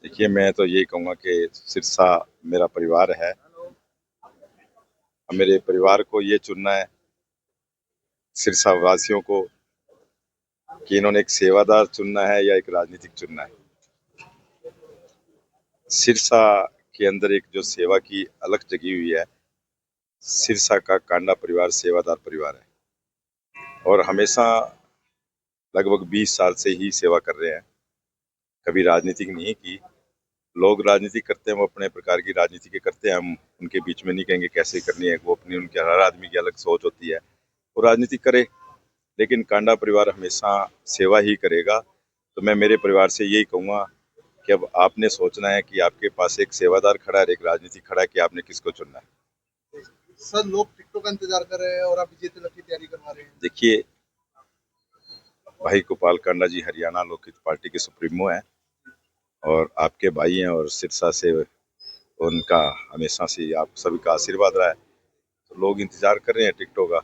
देखिए, मैं तो यही कहूँगा कि सिरसा मेरा परिवार है। मेरे परिवार को ये चुनना है, सिरसा वासियों को, कि इन्होंने एक सेवादार चुनना है या एक राजनीतिक चुनना है। सिरसा के अंदर एक जो सेवा की अलख जगी हुई है, सिरसा का कांडा परिवार सेवादार परिवार है और हमेशा लगभग 20 साल से ही सेवा कर रहे हैं। कभी राजनीतिक नहीं की। लोग राजनीति करते हैं, वो अपने प्रकार की राजनीति के करते हैं, हम उनके बीच में नहीं कहेंगे कैसे करनी है, वो अपनी उनके हर आदमी की अलग सोच होती है, वो राजनीति करे, लेकिन कांडा परिवार हमेशा सेवा ही करेगा। तो मैं मेरे परिवार से यही कहूँगा कि अब आपने सोचना है कि आपके पास एक सेवादार खड़ा है, एक राजनीति खड़ा है, कि आपने किसको चुनना है। सर, लोग टिकटों का इंतजार कर रहे हैं और आप विजय तिलक की तैयारी करवा रहे हैं। देखिए, भाई गोपाल कांडा जी हरियाणा लोकहित पार्टी के सुप्रीमो हैं और आपके भाई हैं और सिरसा से उनका हमेशा से आप सभी का आशीर्वाद रहा है। तो लोग इंतजार कर रहे हैं टिकटों का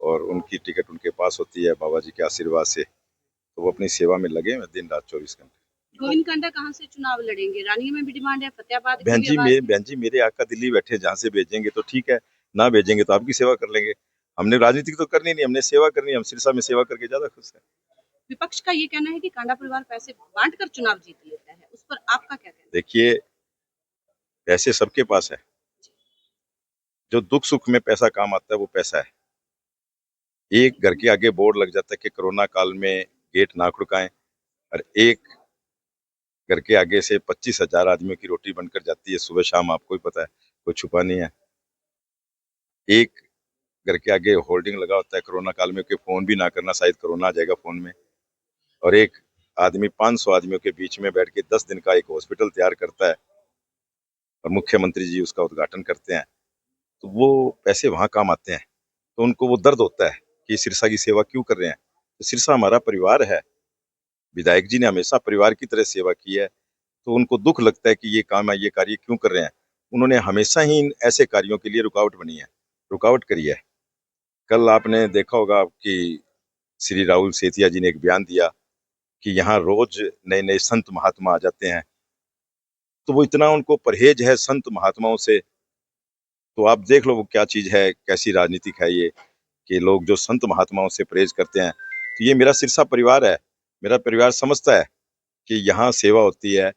और उनकी टिकट उनके पास होती है बाबा जी के आशीर्वाद से। तो वो अपनी सेवा में लगे हैं दिन रात 24 घंटे। गोविंद कांडा कहाँ से चुनाव लड़ेंगे? रानी में भी डिमांड है, फतेहाबाद की भी आवाज है। बहन जी मेरे आका दिल्ली बैठे, जहाँ से भेजेंगे तो ठीक है, ना भेजेंगे तो आपकी सेवा कर लेंगे। हमने राजनीति तो करनी नहीं, हमने सेवा करनी है। हम सिरसा में सेवा करके ज्यादा खुश है। विपक्ष का ये कहना है कि कांडा परिवार पैसे बांटकर चुनाव जीत लेता है, उस पर आपका क्या कहना है? देखिए, पैसे सबके पास है, जो दुख सुख में पैसा काम आता है वो पैसा है। एक घर के आगे बोर्ड लग जाता है कि कोरोना काल में गेट ना खुड़काएं, और एक घर के आगे से 25,000 आदमियों की रोटी बनकर जाती है सुबह शाम, आपको ही पता है, कोई छुपा नहीं है। एक घर के आगे होर्डिंग लगा होता है कोरोना काल में कि फोन भी ना करना, शायद कोरोना आ जाएगा फोन में। और एक आदमी 500 आदमियों के बीच में बैठ के 10 दिन का एक हॉस्पिटल तैयार करता है और मुख्यमंत्री जी उसका उद्घाटन करते हैं। तो वो पैसे वहां काम आते हैं। तो उनको वो दर्द होता है कि सिरसा की सेवा क्यों कर रहे हैं। तो सिरसा हमारा परिवार है, विधायक जी ने हमेशा परिवार की तरह सेवा की है, तो उनको दुख लगता है कि ये काम है, ये कार्य क्यों कर रहे हैं। उन्होंने हमेशा ही इन ऐसे कार्यों के लिए रुकावट बनी है, रुकावट करी है। कल आपने देखा होगा कि श्री राहुल सेठिया जी ने एक बयान दिया कि यहाँ रोज नए नए संत महात्मा आ जाते हैं। तो वो इतना उनको परहेज है संत महात्माओं से, तो आप देख लो वो क्या चीज है, कैसी राजनीतिक है ये, कि लोग जो संत महात्माओं से परहेज करते हैं। तो ये मेरा सिरसा परिवार है, मेरा परिवार समझता है कि यहाँ सेवा होती है,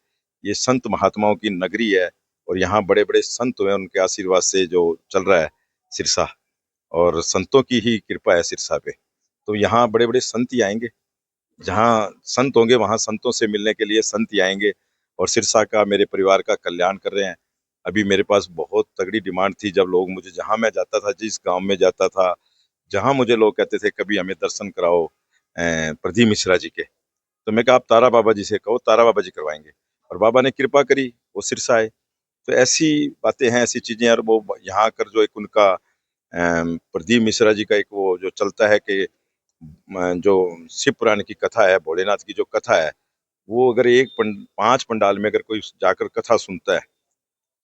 ये संत महात्माओं की नगरी है और यहाँ बड़े बड़े संत हुए, उनके आशीर्वाद से जो चल रहा है सिरसा, और संतों की ही कृपा है सिरसा पे। तो यहाँ बड़े बड़े संत ही आएंगे, जहाँ संत होंगे वहां संतों से मिलने के लिए संत ही आएंगे और सिरसा का, मेरे परिवार का कल्याण कर रहे हैं। अभी मेरे पास बहुत तगड़ी डिमांड थी, जब लोग मुझे, जहां मैं जाता था, जिस गांव में जाता था, जहां मुझे लोग कहते थे कभी हमें दर्शन कराओ प्रदीप मिश्रा जी के, तो मैं कहा आप तारा बाबा जी से कहो, तारा बाबा जी करवाएंगे। और बाबा ने कृपा करी, वो सिरसा आए। तो ऐसी बातें हैं, ऐसी चीजें। और वो यहाँ कर जो एक उनका प्रदीप मिश्रा जी का एक वो जो चलता है कि जो शिव पुराण की कथा है, भोलेनाथ की जो कथा है, वो अगर 5 पंडाल में अगर कोई जाकर कथा सुनता है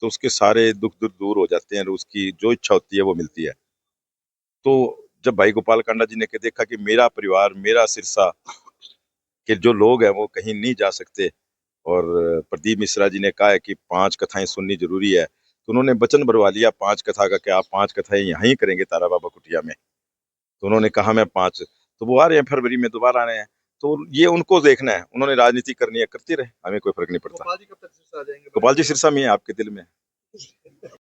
तो उसके सारे दुख दुख दूर हो जाते हैं और उसकी जो इच्छा होती है वो मिलती है। तो जब भाई गोपाल कांडा जी ने के देखा कि मेरा परिवार, मेरा सिरसा के जो लोग हैं वो कहीं नहीं जा सकते, और प्रदीप मिश्रा जी ने कहा है कि 5 कथाएं सुननी जरूरी है, तो उन्होंने वचन भरवा लिया 5 कथा का कि आप 5 कथाएं यहाँ ही करेंगे तारा बाबा कुटिया में। तो उन्होंने कहा मैं 5, तो वो आ रहे हैं, फरवरी में दोबारा आ रहे हैं। तो ये उनको देखना है, उन्होंने राजनीति करनी है, करती रहे, हमें कोई फर्क नहीं पड़ता। गोपाल जी कब तक सिरसा आ जाएंगे? गोपाल जी सिरसा में है, आपके दिल में।